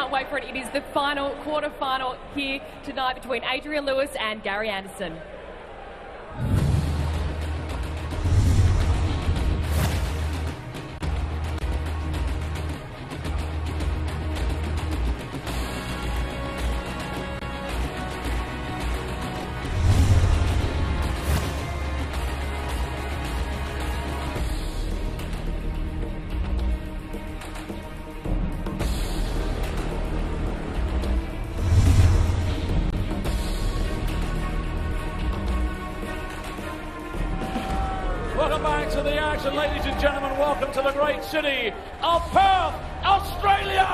can't wait for it. It is the final quarter-final here tonight between Adrian Lewis and G.Anderson. Welcome back to the action, ladies and gentlemen. Welcome to the great city of Perth, Australia.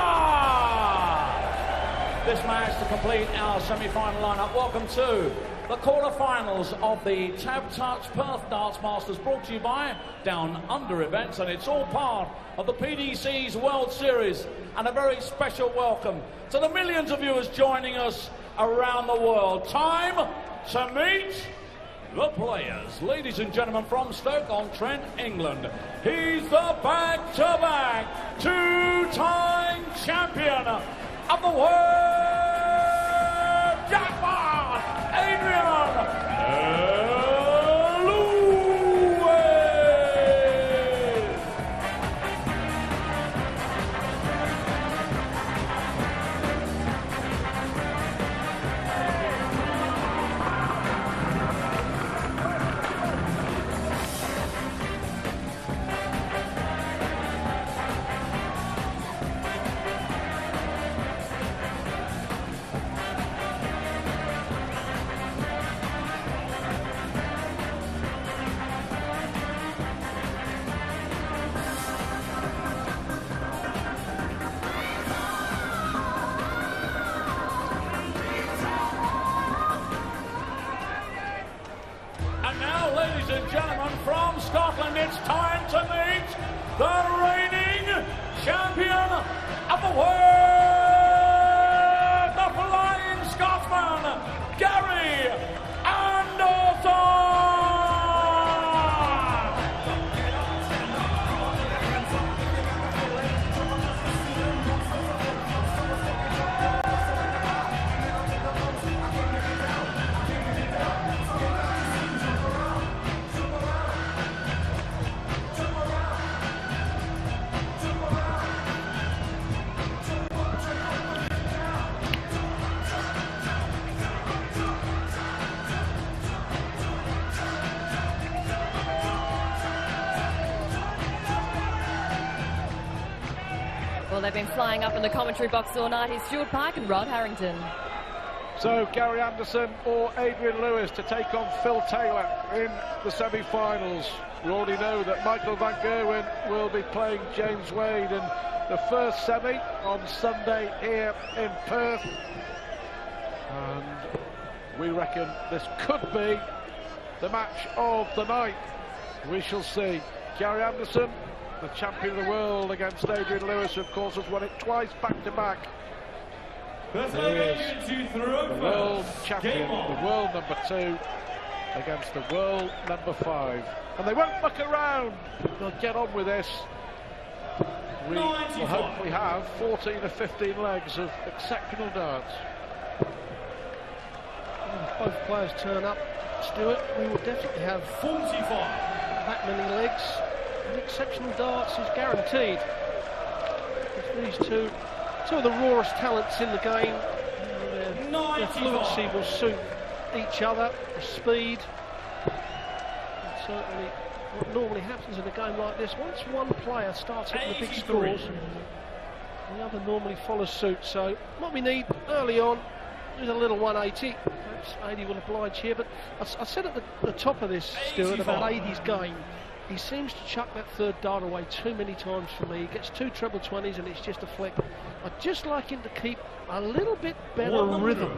This match to complete our semi-final lineup. Welcome to the quarter-finals of the Tab Touch Perth Darts Masters, brought to you by Down Under Events, and it's all part of the PDC's World Series. And a very special welcome to the millions of viewers joining us around the world. Time to meet the players. Ladies and gentlemen, from Stoke-on-Trent, England, he's the back-to-back two-time champion of the world jackpot, Adrian from Scotland. It's time to meet the reigning champion of the world, the Flying Scotsman, G.Anderson. Well, they've been flying up in the commentary box all night. Here's Stuart Park and Rod Harrington. So, G.Anderson or Adrian Lewis to take on Phil Taylor in the semi-finals. We already know that Michael Van Gerwen will be playing James Wade in the first semi on Sunday here in Perth. And we reckon this could be the match of the night. We shall see. G.Anderson, the champion of the world, against Adrian Lewis, who of course has won it twice back-to-back. There is the world champion, the world number 2, against the world number 5. And they won't muck around. They'll get on with this. We will hopefully have 14 or 15 legs of exceptional darts. If both players turn up, Stuart, we will definitely have 45. That many legs. And exceptional darts is guaranteed. These two of the rawest talents in the game. Their fluency will suit each other, the speed. And certainly what normally happens in a game like this, once one player starts hitting the big scores, the other normally follows suit. So what we need early on is a little 180. Perhaps 80 will oblige here, but I said at the top of this, Stuart, about 80's game. He seems to chuck that third dart away too many times for me. He gets 2 treble 20s and it's just a flick. I'd just like him to keep a little bit better rhythm.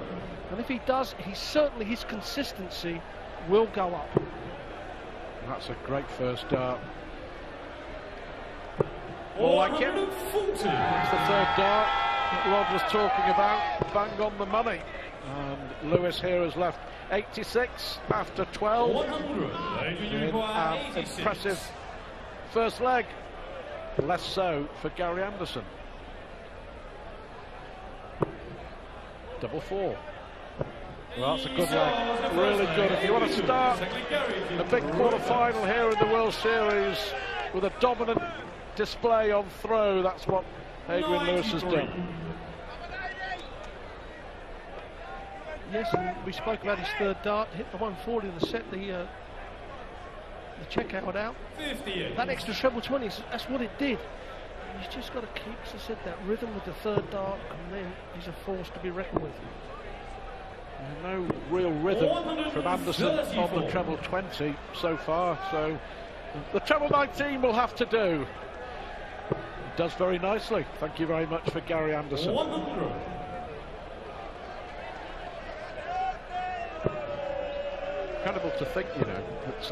And if he does, his consistency will go up. That's a great first dart. More like it. That's the third dart that Rod was talking about. Bang on the money. And Lewis here has left 86 after 12 in an impressive first leg. Less so for G.Anderson. Double four. Well, that's a good leg. Really good. If you want to start a big quarter-final here in the World Series with a dominant display on throw, that's what Adrian Lewis has done. Yes, and we spoke about his third dart, hit the 140 to set the checkout out. 58. That extra treble 20, that's what it did. He's just got to keep, as I said, that rhythm with the third dart, and then he's a force to be reckoned with. No real rhythm from Anderson on the treble 20 so far, so the treble 19 will have to do. Does very nicely. Thank you very much for Gary Anderson. 100. Incredible to think, you know, that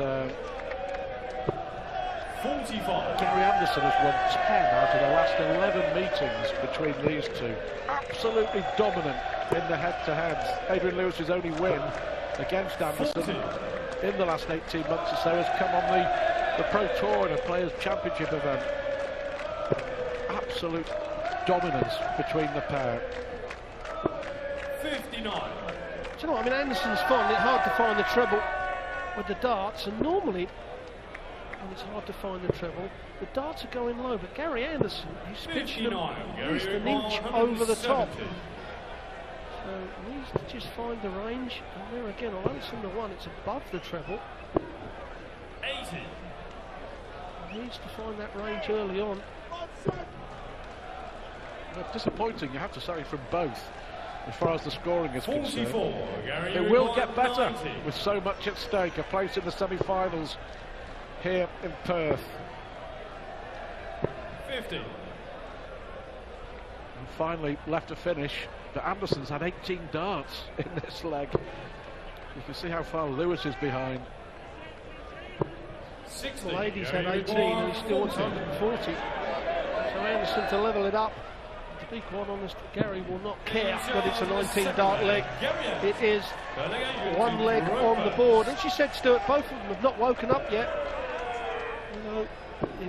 45. Gary Anderson has won 10 out of the last 11 meetings between these two. Absolutely dominant in the head-to-heads. Adrian Lewis's only win against Anderson 40. in the last 18 months or so has come on the Pro Tour and a Players' Championship event. Absolute dominance between the pair. 59. Do you know what, I mean, Anderson's finding it hard to find the treble with the darts, and normally when it's hard to find the treble, the darts are going low, but Gary Anderson, he's pitching them at least an inch over the top. So he needs to just find the range, and there again, although it's on the one, it's above the treble. 80. He needs to find that range early on. Disappointing, you have to say, from both as far as the scoring is 44. concerned. It will get better with so much at stake. A place in the semi-finals here in Perth. 50. And finally left to finish, but Anderson's had 18 darts in this leg. You can see how far Lewis is behind. 60. Well, Lady's had 18 and he still wants 140. So Anderson to level it up. To be quite honest, Gary will not care that it's a 19-dart leg. It is one leg on the board. And she said, Stuart, both of them have not woken up yet. You know,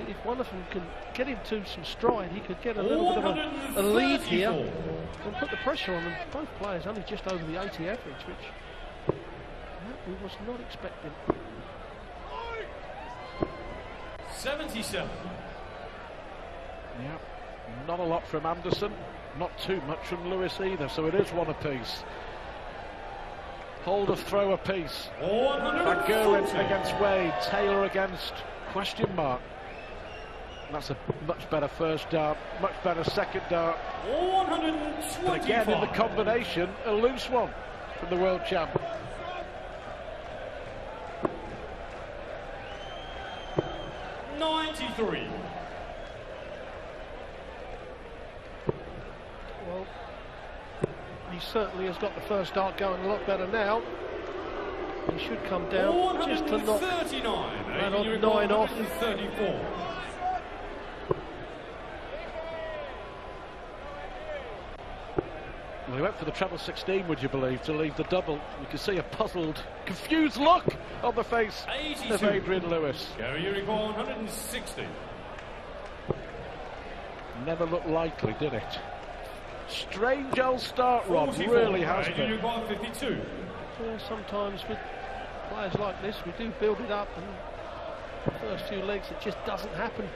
if one of them can get into some stride, he could get a little bit of a lead here and put the pressure on them. Both players only just over the 80 average, which we was not expecting. 77. Yeah, not a lot from Anderson, not too much from Lewis either, so it is one apiece. Hold of throw apiece. Van Gerwen against Wade, Taylor against question mark. That's a much better first dart, much better second dart. 125. And again in the combination, a loose one from the world champ. Well, he certainly has got the first dart going a lot better now. He should come down just to knock that odd 9 off. 34. Well, he went for the treble 16, would you believe, to leave the double. You can see a puzzled, confused look on the face 82. of Adrian Lewis. Gary recall 160. Never looked likely, did it? Strange old start, Rob, 44. really has been. 52. Yeah, sometimes with players like this, we do build it up, and the first few legs, it just doesn't happen.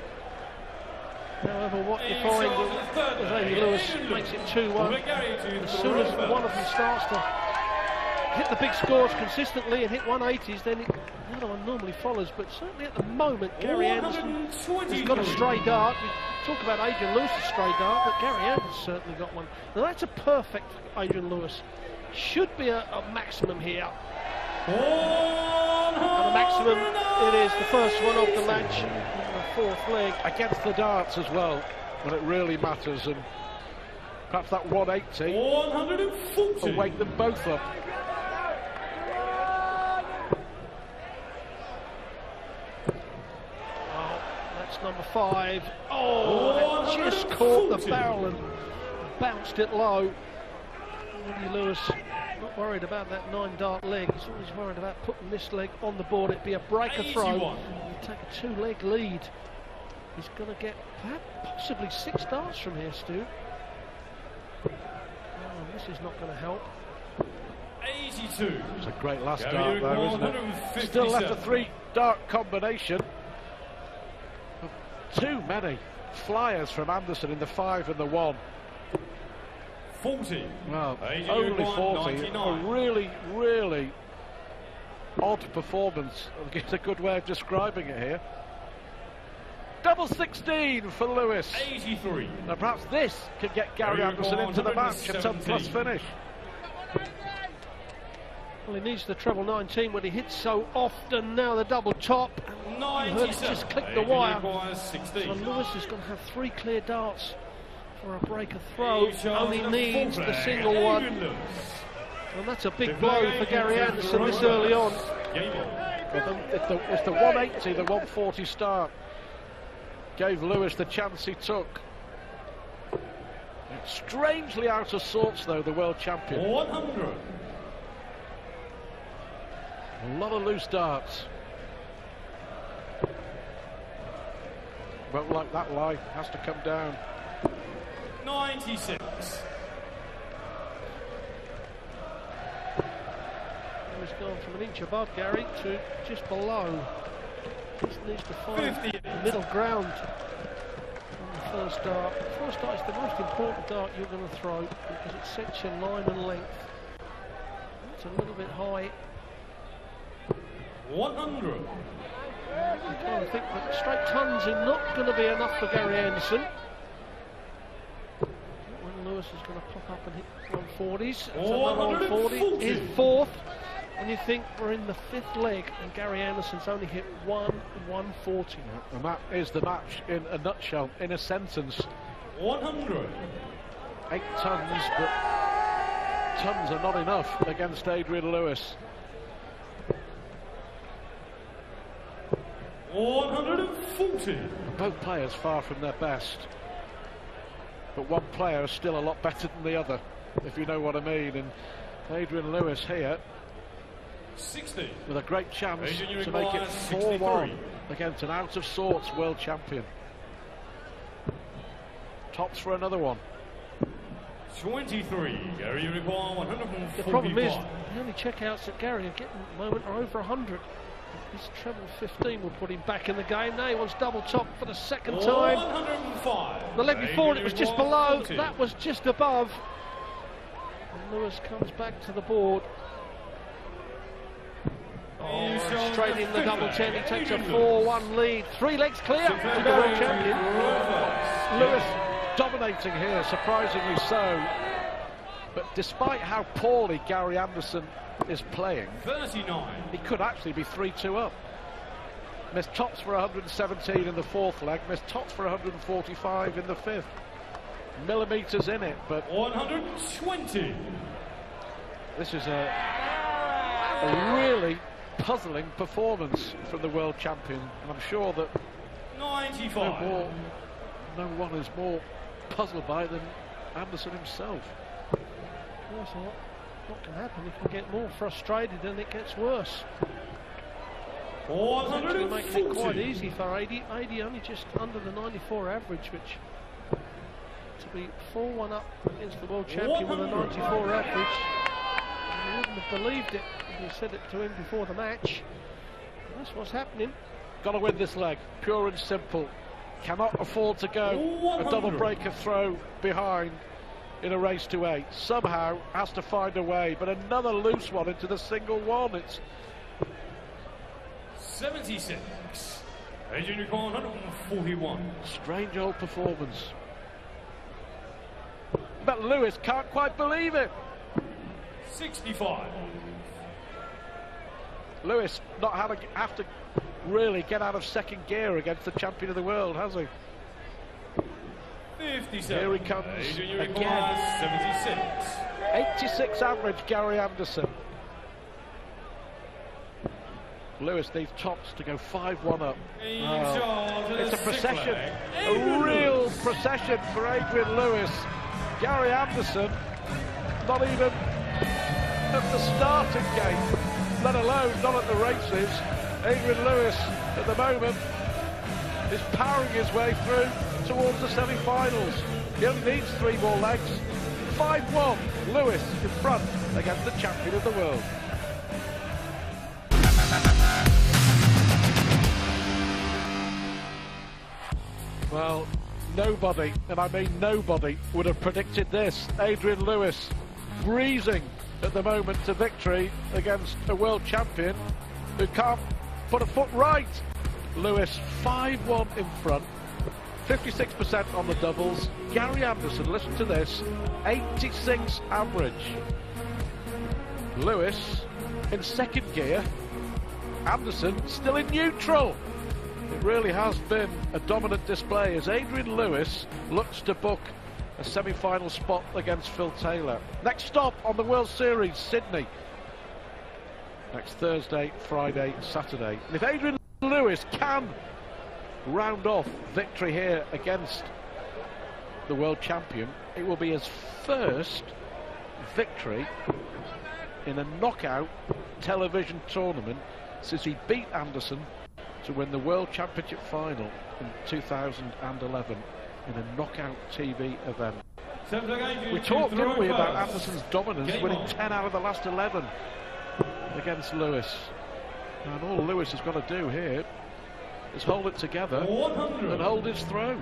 However, what you find is Adrian Lewis makes it 2-1. As soon as one of them starts to hit the big scores consistently and hit 180s, then the other one normally follows. But certainly at the moment, Gary Anderson has got a stray dart. We talk about Adrian Lewis' stray dart, but Gary Anderson's certainly got one. Now that's a perfect Adrian Lewis. Should be a maximum here. And a maximum it is, the first one of the match, the fourth leg. Against the darts as well, when it really matters, and perhaps that 180 will wake them both up. Oh, that's number 5. Oh, that just caught the barrel and bounced it low. Eddie Lewis not worried about that 9-dart leg. He's always worried about putting this leg on the board. It'd be a breaker throw. He'd take a 2-leg lead. He's going to get possibly 6 darts from here, Stu. Oh, this is not going to help. 82. It's a great last dart though, isn't it? Still left a 3-dart combination. Too many flyers from Anderson in the 5 and the 1. 40. Well, only 40. A really, really odd performance. It's a good way of describing it here. Double 16 for Lewis. 83. Now perhaps this can get Gary Anderson into the match. A 10+ finish. Well, he needs the treble 19 when he hits so often. Now the double top. You heard it just click the wire. So Lewis is going to have 3 clear darts for a break of throw. Only needs the single one. And that's a big blow for Gary Anderson this early on. It's the 180, the 140 start gave Lewis the chance he took. Strangely out of sorts though, the world champion. 100. A lot of loose darts. Won't like that line, has to come down. 96. He's gone from an inch above Gary to just below. Just needs to find the middle ground on the first dart. The first dart is the most important dart you're going to throw because it sets your line and length. It's a little bit high. 100. I'm trying to think that straight tons are not going to be enough for Gary Anderson. When Lewis is going to pop up and hit 140s. That's another 140. His 4th. And you think we're in the 5th leg and Gary Anderson's only hit 140. And that is the match in a nutshell, in a sentence. 100. 8 tons, but tons are not enough against Adrian Lewis. 140. Both players far from their best, but one player is still a lot better than the other, if you know what I mean. And Adrian Lewis here 60. with a great chance to make it 4-1 against an out of sorts world champion. Tops for another one. 23. Gary, you require 145. The problem is the only checkouts that Gary are getting at the moment are over 100. His treble 15 will put him back in the game. Now he wants double top for the 2nd time. 105. The leg before it was just below. That was just above. And Lewis comes back to the board. Oh, straight in the double 10. He takes a 4-1 lead. 3 legs clear to the world champion. Lewis dominating here, surprisingly so. But despite how poorly Gary Anderson is playing, 39. He could actually be 3-2 up. Missed tops for 117 in the 4th leg, missed tops for 145 in the 5th. Millimetres in it, but 120. this is a really puzzling performance from the world champion, and I'm sure that 95. no one is more puzzled by than Anderson himself. Yes, what can happen? He can get more frustrated and it gets worse. 140. Making it quite easy for 80. 80 only just under the 94 average, which to be 4-1 up against the world champion with a 94 average, you wouldn't have believed it if you said it to him before the match. That's what's happening. Got to win this leg, pure and simple. Cannot afford to go a double break of throw behind in a race to 8. Somehow has to find a way, but another loose one into the single 1. It's 76. Adrian 141. Strange old performance. But Lewis can't quite believe it. 65. Lewis not have to really get out of 2nd gear against the champion of the world, has he? 57. Here he comes again. 76. 86 average, Gary Anderson. Lewis needs tops to go 5-1 up. It's a procession, a real procession for Adrian Lewis. Gary Anderson, not even at the starting gate, let alone not at the races. Adrian Lewis, at the moment, is powering his way through towards the semi-finals. He only needs 3 more legs. 5-1. Lewis in front against the champion of the world. Well, nobody, and I mean nobody, would have predicted this. Adrian Lewis breezing at the moment to victory against a world champion who can't put a foot right. Lewis 5-1 in front, 56% on the doubles. Gary Anderson, listen to this, 86 average. Lewis in second gear, Anderson still in neutral. It really has been a dominant display as Adrian Lewis looks to book a semi-final spot against Phil Taylor. Next stop on the World Series, Sydney. Next Thursday, Friday, Saturday. And if Adrian Lewis can round off victory here against the world champion, it will be his first victory in a knockout television tournament since he beat Anderson to win the World Championship final in 2011 in a knockout TV event. We talked, didn't we, about Anderson's dominance, winning 10 out of the last 11 against Lewis. And all Lewis has got to do here is hold it together and hold his throw.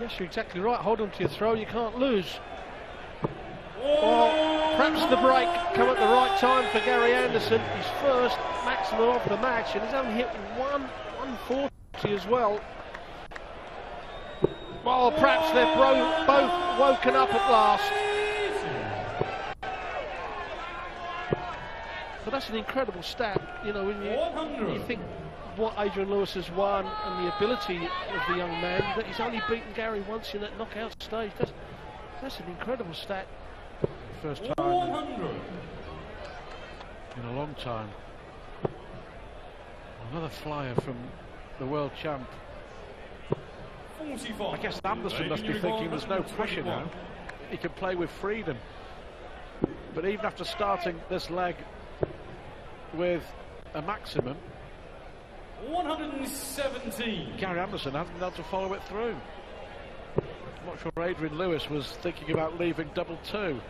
Yes, you're exactly right. Hold on to your throw, you can't lose. Well, perhaps the break come at the right time for Gary Anderson. His first maximum of the match, and he's only hit 140 as well. Well, perhaps they're both woken up at last. But that's an incredible stat, you know, when you think what Adrian Lewis has won and the ability of the young man, that he's only beaten Gary once in that knockout stage. That's an incredible stat. First time in a long time. Another flyer from the world champ. I guess Anderson must be thinking there's no pressure now. He can play with freedom. But even after starting this leg with a maximum, 117. Gary Anderson hasn't been able to follow it through. I'm not sure Adrian Lewis was thinking about leaving double two.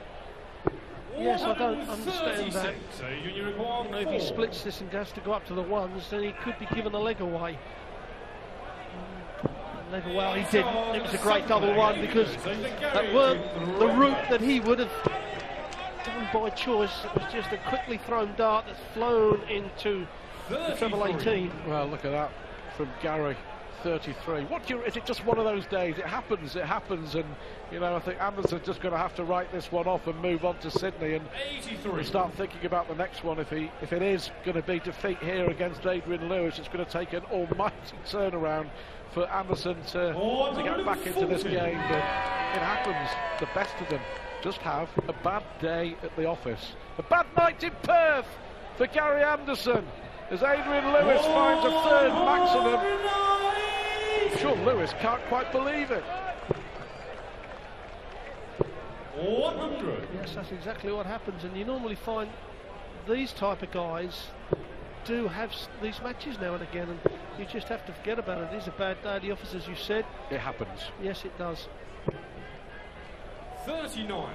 Yes, I don't understand that. You know, if he splits this and has to go up to the ones, then he could be given a leg away. Well, he didn't. It was a great double one because that weren't the route that he would have done by choice. It was just a quickly thrown dart that's flown into the treble 18. Well, look at that from Gary. 33. Is it just one of those days? It happens, and you know, I think Anderson's just going to have to write this one off and move on to Sydney and start thinking about the next one. If it is going to be defeat here against Adrian Lewis, it's going to take an almighty turnaround for Anderson to get back into this game. But it happens. The best of them just have a bad day at the office. A bad night in Perth for Gary Anderson as Adrian Lewis finds a third maximum. I'm sure Lewis can't quite believe it. 100. Yes, that's exactly what happens, and you normally find these type of guys do have these matches now and again, and you just have to forget about it. It is a bad day at the office, as you said. It happens. Yes, it does. 39.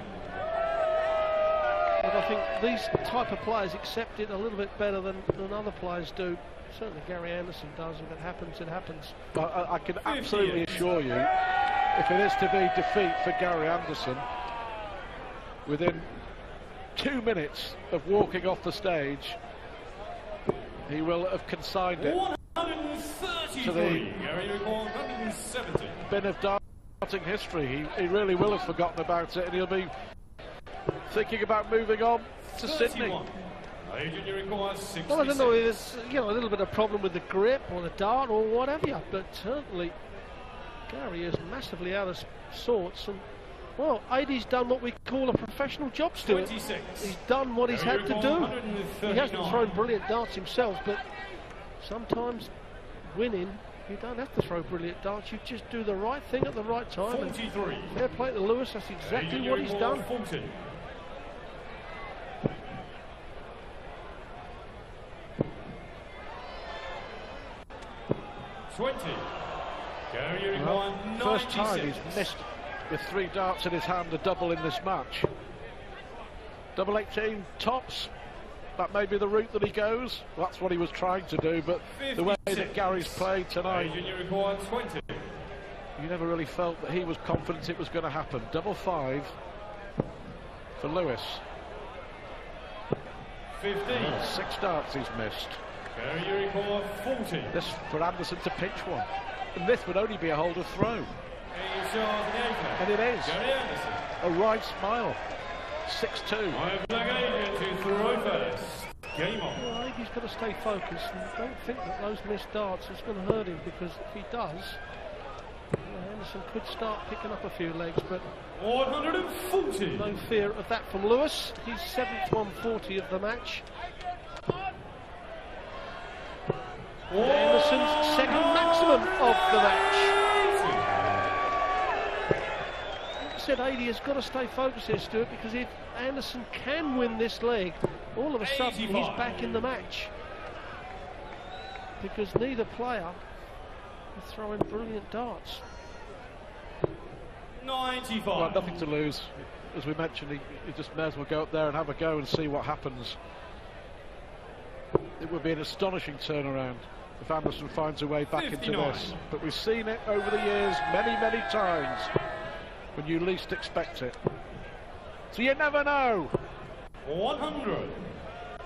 But I think these type of players accept it a little bit better than other players do. Certainly Gary Anderson does. If it happens, it happens. I can absolutely assure you, if it is to be defeat for Gary Anderson, within 2 minutes of walking off the stage, he will have consigned it to the bin of darting history. He really will have forgotten about it, and he'll be thinking about moving on to Sydney. Well, I don't know if there's a little bit of problem with the grip or the dart or whatever, but certainly Gary is massively out of sorts. And well, AD's done what we call a professional job, Stuart. He's done what he's had to do. He hasn't thrown brilliant darts himself, but sometimes winning, you don't have to throw brilliant darts. You just do the right thing at the right time. And fair play to Lewis. That's exactly what he's done. 20. Well, first time he's missed with 3 darts in his hand, a double in this match. Double 18 tops. That may be the route that he goes. Well, that's what he was trying to do, but 56. The way that Gary's played tonight, you never really felt that he was confident it was going to happen. Double 5 for Lewis. 15. 6 darts he's missed. 40. This for Anderson to pitch one. And this would only be a holder throw. And it is. A right smile. 6-2. Game on. Well, I think he's got to stay focused, and don't think that those missed darts is going to hurt him, because if he does, Anderson could start picking up a few legs, but 140. No fear of that from Lewis. He's 7th 140 of the match. Anderson's second maximum of the match. Said 80 has got to stay focused here, Stuart, because if Anderson can win this leg, all of a sudden 85. He's back in the match, because neither player is throwing brilliant darts. 95. Well, nothing to lose. As we mentioned, he just may as well go up there and have a go and see what happens. It would be an astonishing turnaround if Anderson finds a way back 59. Into this, but we've seen it over the years many times when you least expect it. So you never know. 100.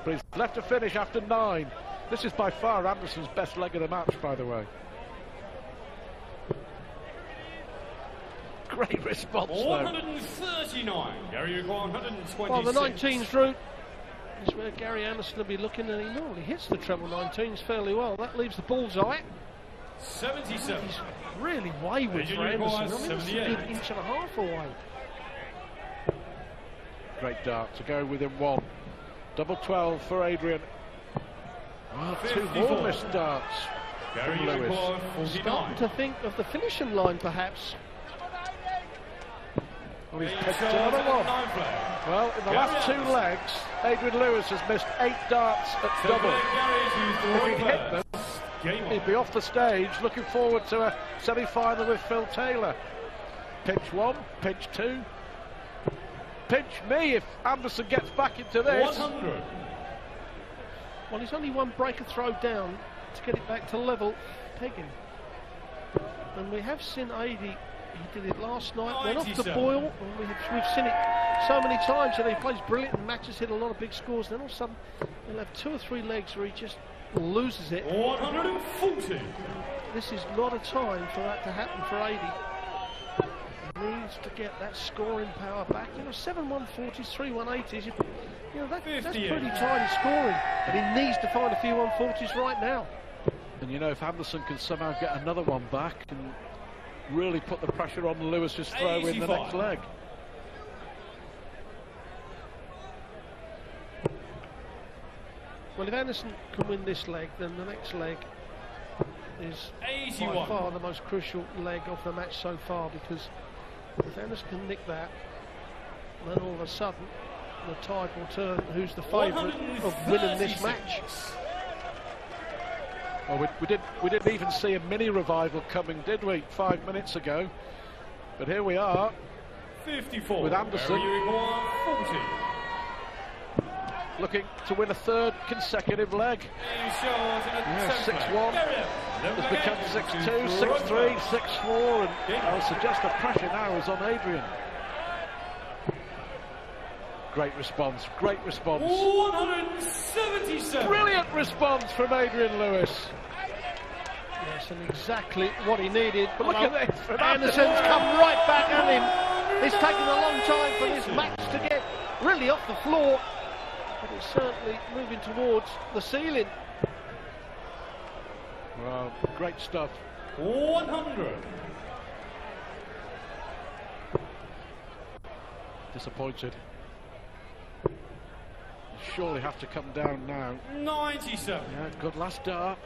But he's left to finish after 9. This is by far Anderson's best leg of the match, by the way. Great response, 139. Gary, you've got 126. Well, the 19's route is where Gary Anderson will be looking, and he normally hits the treble 19s fairly well. That leaves the bullseye. 77. He's really wayward for Anderson. I mean, that's a good inch and a half away. Great dart to go within 1. Double 12 for Adrian. Oh, 2 more missed darts from Lewis. Starting to think of the finishing line, perhaps. Well, he's picked another one. Well, in the last 2 legs, Adrian Lewis has missed 8 darts at double. If he'd hit them, he'd be off the stage looking forward to a semi-final with Phil Taylor. Pinch 1, pinch 2. Pinch me if Anderson gets back into this. 100. Well, he's only 1 breaker throw down to get it back to level pegging. And we have seen 80. He did it last night, went off the boil, and we've seen it so many times, and he plays brilliant in matches, hit a lot of big scores, then all of a sudden he'll have 2 or 3 legs where he just loses it. 140. This is not a time for that to happen for 80. He needs to get that scoring power back. You know, 7 140s, 3 180s, you know, that's pretty tiny scoring, but he needs to find a few 140s right now. And you know, if Anderson can somehow get another one back and really put the pressure on Lewis's throw 85. In the next leg. Well, if Anderson can win this leg, then the next leg is 81. By far the most crucial leg of the match so far, because if Anderson can nick that, then all of a sudden the tide will turn who's the favourite of winning this match. Well, we didn't even see a mini revival coming, did we, 5 minutes ago? But here we are. 54. With Anderson 40. Looking to win a 3rd consecutive leg. Yeah, 6-1 has become 6-2, 6-3, 6-4, and I would suggest the pressure now is on Adrian. Great response, great response. 177. Brilliant response from Adrian Lewis. Yes, and exactly what he needed. But look at this. Anderson's come right back at him. It's taken a long time for this match to get really off the floor, but it's certainly moving towards the ceiling. Well, great stuff. 100. Disappointed. Surely have to come down now. 97. Yeah, good last dart.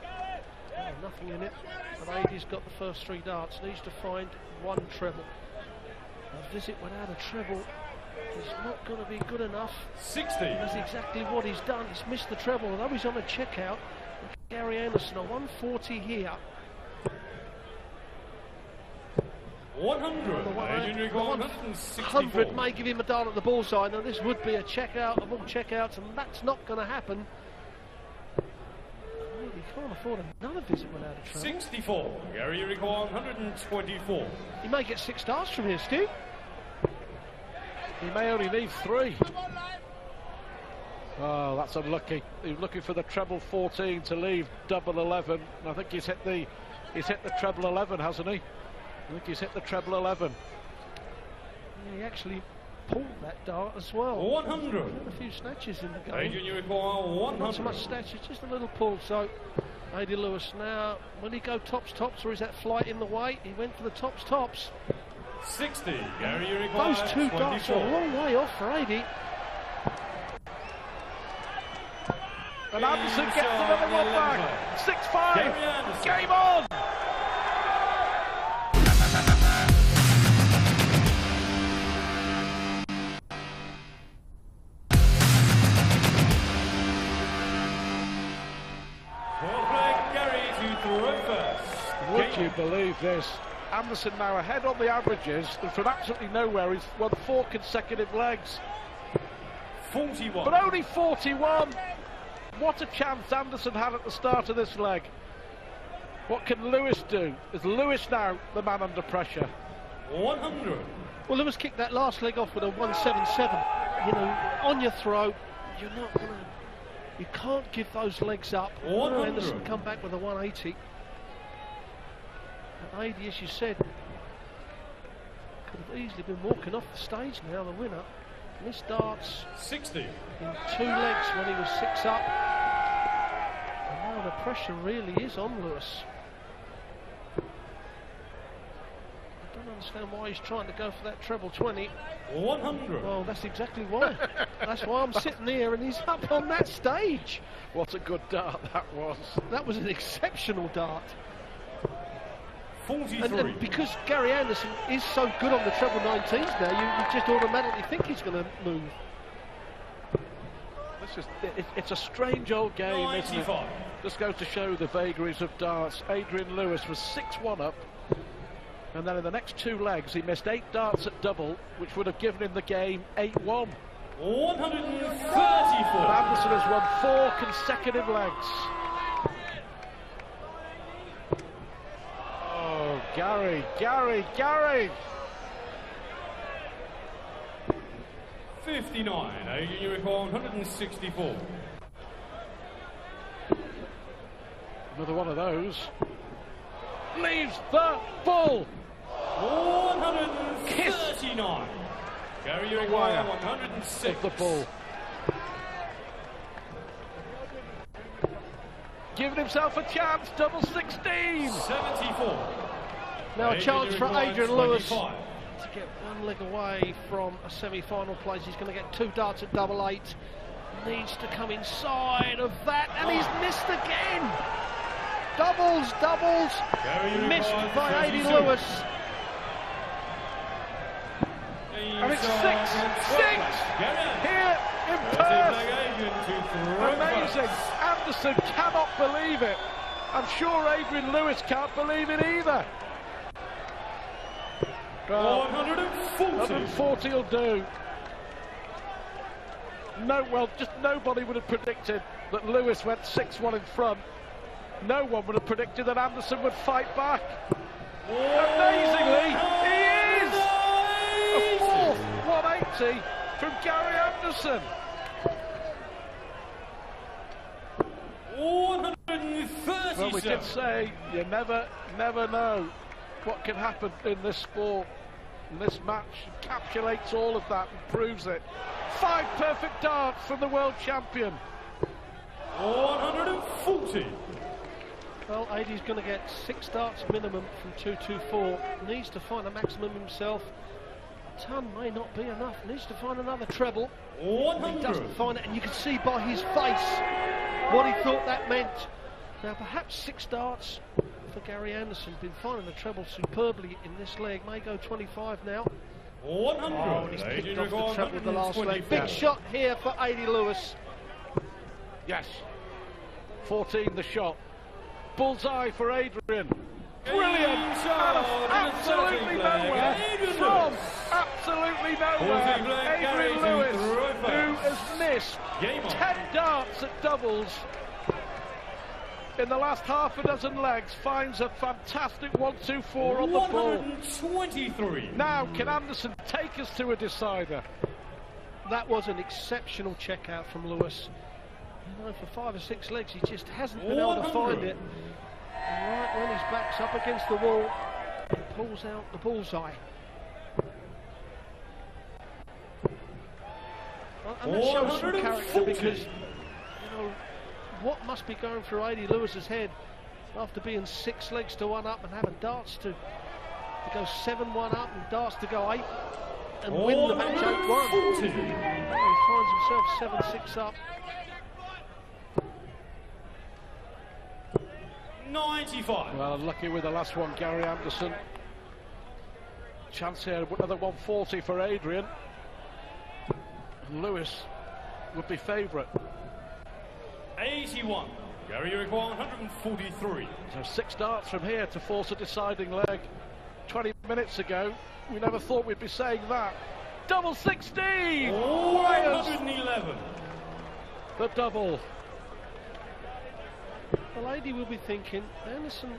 Oh, nothing in it. But Adie's got the first 3 darts. Needs to find 1 treble. A visit without a treble is not going to be good enough. 60. That's exactly what he's done. He's missed the treble. Although he's on a checkout, Gary Anderson, a 140 here. 100. The 100 may give him a dart at the bullseye. Now this would be a check-out of all check-outs, and that's not going to happen. He can't afford another visit without a treble. 64. Gary, you recall 124. He may get 6 darts from here, Stu. He may only need 3. Oh, that's unlucky. He was looking for the treble 14 to leave double 11. And I think he's hit the treble 11, hasn't he? I think he's hit the treble 11. Yeah, he actually pulled that dart as well. 100. A few snatches in the game. Adrian, you recall 100. Not so much snatches, just a little pull. So, Adrian Lewis now, will he go tops, or is that flight in the way? He went for the tops. 60. Gary, you recall those 2 darts are a long way off for Adi. And Anderson gets another one back. 6-5. Game on. Would you believe this? Anderson now ahead on the averages, and from absolutely nowhere he's won 4 consecutive legs. 41. But only 41. What a chance Anderson had at the start of this leg. What can Lewis do? Is Lewis now the man under pressure? 100. Well, Lewis kicked that last leg off with a 177. You know, on your throat, you're not going to... You can't give those legs up. Anderson come back with a 180. And Adi, as you said, could have easily been walking off the stage now, the winner. And this darts 60 in 2 legs when he was 6 up. And now the pressure really is on Lewis. I don't understand why he's trying to go for that treble 20. 100. Well, that's exactly why. That's why I'm sitting here and he's up on that stage. What a good dart that was. That was an exceptional dart. 43. And because Gary Anderson is so good on the treble 19s now, you just automatically think he's going to move. It's a strange old game, 95. isn't it? Just goes to show the vagaries of darts. Adrian Lewis was 6-1 up, and then in the next 2 legs he missed 8 darts at double, which would have given him the game 8-1. 134. Anderson has won 4 consecutive legs. Oh, Gary. 59. Adrian, you recall 164. Another one of those. Leaves the ball. 139. Gary, you recall 106. Of the ball. Giving himself a chance. Double 16. 74. Now a chance for Adrian Lewis 25. to get 1 leg away from a semi-final place. He's going to get 2 darts at double 8. Needs to come inside of that, and he's missed again. Doubles, missed by Adrian Lewis. And it's 6 here in Perth. Amazing. Anderson cannot believe it. I'm sure Adrian Lewis can't believe it either. 140 will do. No, well, just nobody would have predicted that Lewis went 6-1 in front. No one would have predicted that Anderson would fight back. Amazingly, he is! A 4th 180 from Gary Anderson. 137. Well, we did say you never know what can happen in this sport. And this match encapsulates all of that and proves it. 5 perfect darts from the world champion. 140. Well, Adi's going to get 6 darts minimum from 224. Needs to find a maximum himself. A ton may not be enough. Needs to find another treble. 100. He doesn't find it, and you can see by his face what he thought that meant. Now, perhaps 6 darts for Gary Anderson. Been finding the treble superbly in this leg. May go 25 now. 100. Oh, he's picked off the treble the last leg. Big shot here for Adi Lewis. Yes. 14 the shot. Bullseye for Adrian. Brilliant! Out of absolutely nowhere, from absolutely nowhere, Adrian Lewis, who has missed 10 darts at doubles in the last half a dozen legs, finds a fantastic 1-2-4 on the ball. 123. Now, can Anderson take us to a decider? That was an exceptional check-out from Lewis. You know, for 5 or 6 legs, he just hasn't been able to find it. And right when his back's up against the wall, he pulls out the bullseye. And that shows some character, because, you know, what must be going through A.D. Lewis's head after being 6 legs to 1 up and having darts to go 7-1 up and darts to go 8 and win the match 8-1. He finds himself 7-6 up. 95. Well, unlucky with the last one, Gary Anderson. Chance here, another 140 for Adrian. And Lewis would be favourite. 81. Gary, you require 143. So 6 darts from here to force a deciding leg. 20 minutes ago, we never thought we'd be saying that. Double 16! 111. The double. The lady will be thinking, Anderson,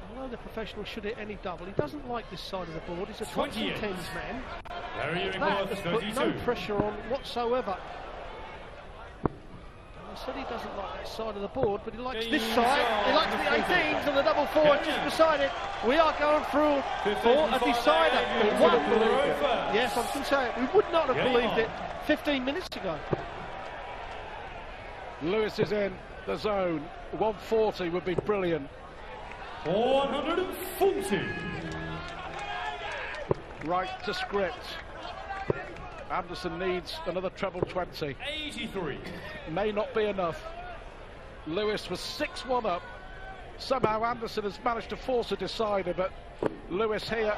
although the professional should hit any double, he doesn't like this side of the board. He's a tops and tens man. That has put no pressure on whatsoever. I said he doesn't like that side of the board, but he likes this side. He likes the 18s and the double 4 just beside it. We are going through for a decider. Yes, I was going to say it. We would not have believed it 15 minutes ago. Lewis is in the zone. 140 would be brilliant. 140. Right to script. Anderson needs another treble 20. 83. May not be enough. Lewis was 6-1 up. Somehow Anderson has managed to force a decider, but Lewis here,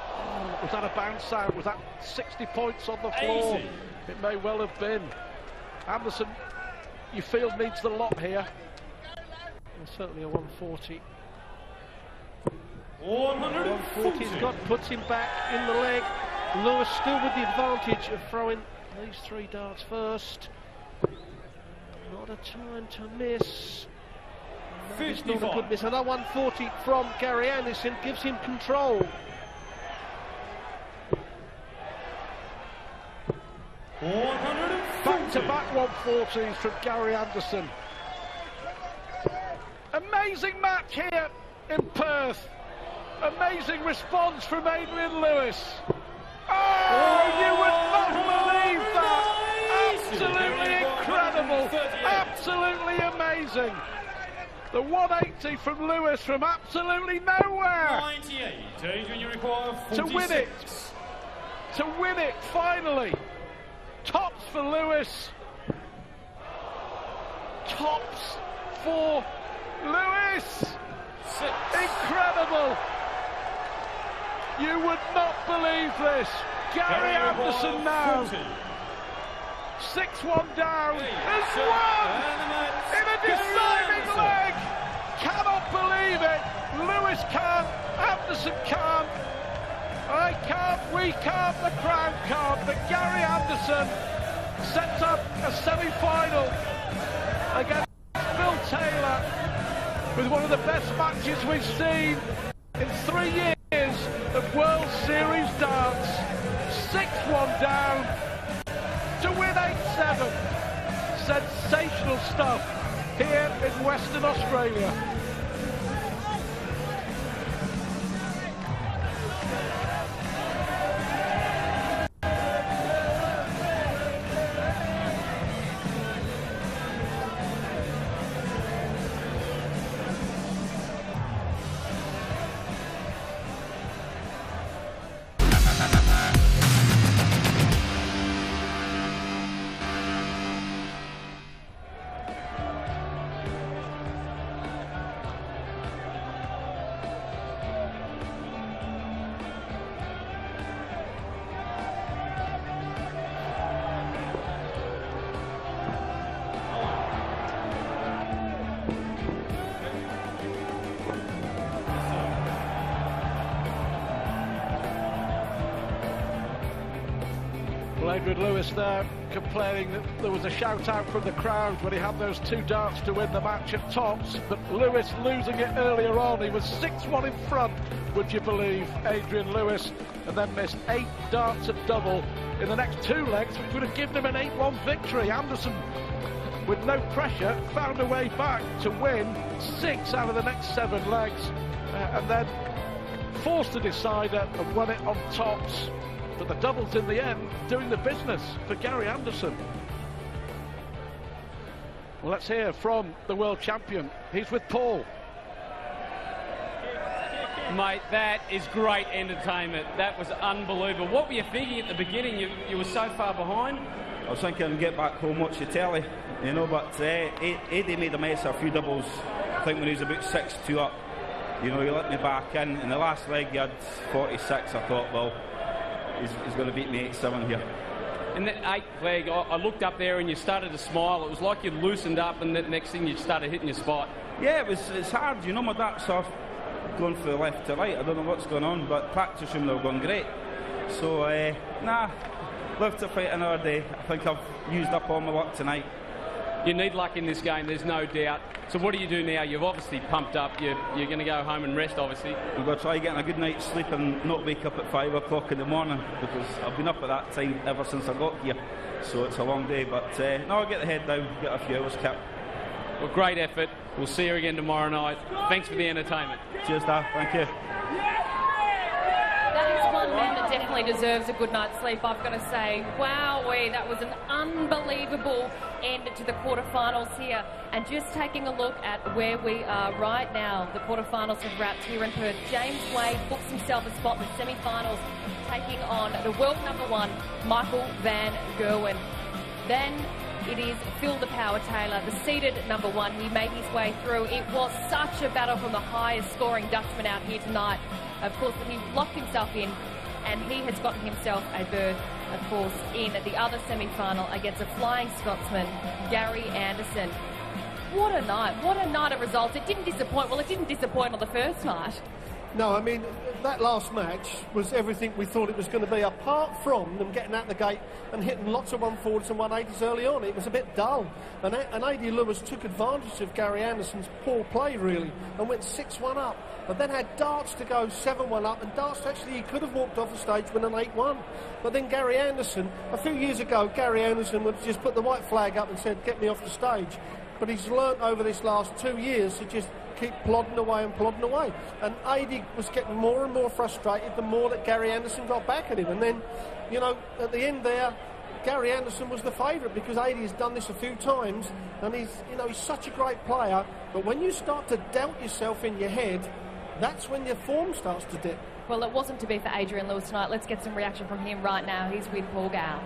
was that a bounce out? Was that 60 points on the floor? 80. It may well have been. Anderson, you feel, needs the lot here. Well, certainly a 140. 140. Puts him back in the leg. Lewis still with the advantage of throwing these 3 darts first. Not a time to miss. It's not a good miss. Another 140 from Gary Anderson gives him control. 140. Back-to-back 140s from Gary Anderson. Amazing match here in Perth. Amazing response from Adrian Lewis. Oh, you would not believe that! Absolutely incredible! Absolutely amazing! The 180 from Lewis from absolutely nowhere! 98. Adrian, you require 46. To win it! To win it, finally! Tops for Lewis! Tops for Lewis! Incredible! You would not believe this. Gary Anderson now. 6-1 down. Has won in a deciding leg. Cannot believe it. Lewis can't. Anderson can't. I can't. We can't. The crowd can't. But Gary Anderson sets up a semi-final against Phil Taylor with one of the best matches we've seen in 3 years of World Series darts. 6-1 down to win 8-7. Sensational stuff here in Western Australia. Well, Adrian Lewis there complaining that there was a shout out from the crowd when he had those 2 darts to win the match at tops, but Lewis losing it earlier on. He was 6-1 in front, would you believe, Adrian Lewis, and then missed 8 darts at double in the next 2 legs, which would have given him an 8-1 victory. Anderson, with no pressure, found a way back to win 6 out of the next 7 legs, and then forced a decider and won it on tops. But the doubles in the end doing the business for Gary Anderson. Well, let's hear from the world champion. He's with Paul. Mate, that is great entertainment. That was unbelievable. What were you thinking at the beginning? You were so far behind. I was thinking I'd get back home, watch the telly, you know, but Eddie made a mess of a few doubles. I think when he was about 6-2 up, you know, he let me back in. In the last leg, he had 46. I thought, well, he's going to beat me 8-7 here. In that 8th leg, I looked up there and you started to smile. It was like you'd loosened up, and the next thing you started hitting your spot. Yeah, it's hard, you know. My darts are going from the left to right. I don't know what's going on, but practice room, they were going great. So, live to fight another day. I think I've used up all my luck tonight. You need luck in this game, there's no doubt. So what do you do now? You've obviously pumped up. You're going to go home and rest, obviously. We've got to try getting a good night's sleep and not wake up at 5 o'clock in the morning, because I've been up at that time ever since I got here. So it's a long day, but no, I'll get the head down, get a few hours kept. Well, great effort. We'll see you again tomorrow night. Thanks for the entertainment. Cheers, Dad. Thank you. That is one man that definitely deserves a good night's sleep, I've got to say. Wowee, that was an unbelievable end to the quarterfinals here. And just taking a look at where we are right now, the quarterfinals have wrapped here in Perth. James Wade books himself a spot in the semi-finals, taking on the world #1, Michael van Gerwen. Then it is Phil the Power Taylor, the seeded #1. He made his way through. It was such a battle from the highest scoring Dutchman out here tonight. Of course, he locked himself in, and he has gotten himself a berth, of course, in the other semi-final against a flying Scotsman, Gary Anderson. What a night of results. It didn't disappoint. Well, it didn't disappoint on the first night. No, I mean, that last match was everything we thought it was going to be, apart from them getting out the gate and hitting lots of 140s and 180s early on. It was a bit dull. And Adrian Lewis took advantage of Gary Anderson's poor play, really, and went 6-1 up. But then had darts to go 7-1 up, and darts actually he could have walked off the stage with an 8-1. But then Gary Anderson, a few years ago, Gary Anderson would just put the white flag up and said, get me off the stage. But he's learnt over this last 2 years to just keep plodding away and plodding away. And Adi was getting more and more frustrated the more that Gary Anderson got back at him. And then, you know, at the end there, Gary Anderson was the favourite, because Adi has done this a few times, and he's such a great player. But when you start to doubt yourself in your head, that's when your form starts to dip. Well, it wasn't to be for Adrian Lewis tonight. Let's get some reaction from him right now. He's with Paul Gow.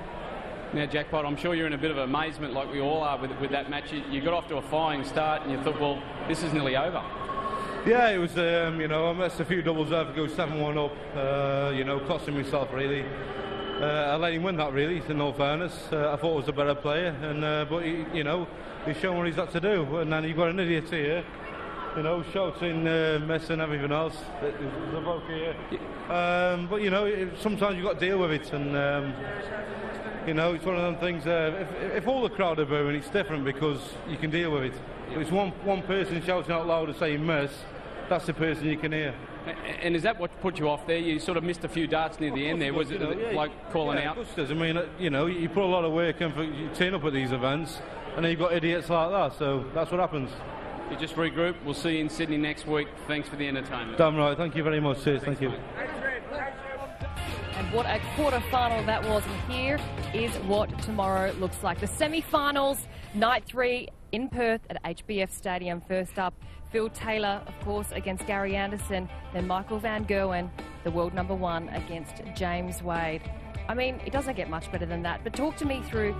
Now, Jackpot, I'm sure you're in a bit of amazement, like we all are, with that match. You got off to a flying start, and you thought, well, this is nearly over. Yeah, it was, you know, I missed a few doubles there to go 7-1 up, you know, costing myself, really. I let him win that, really, in all fairness. I thought he was a better player, and but, you know, he's shown what he's got to do. And then you've got an idiot here, you know, shouting, missing, everything else. The bloke here. But, you know, sometimes you've got to deal with it, and... you know, it's one of them things, if all the crowd are booing, it's different because you can deal with it. If it's one person shouting out loud and saying miss, that's the person you can hear. And is that what put you off there? You sort of missed a few darts near the end there. Was it like calling out? I mean, you know, you put a lot of work in for you turn up at these events, and then you've got idiots like that, so that's what happens. You just regroup. We'll see you in Sydney next week. Thanks for the entertainment. Damn right. Thank you very much. Cheers. Thank you. And what a quarter-final that was. And here is what tomorrow looks like. The semi-finals, night 3 in Perth at HBF Stadium. First up, Phil Taylor, of course, against Gary Anderson. Then Michael van Gerwen, the world #1, against James Wade. I mean, it doesn't get much better than that. But talk to me through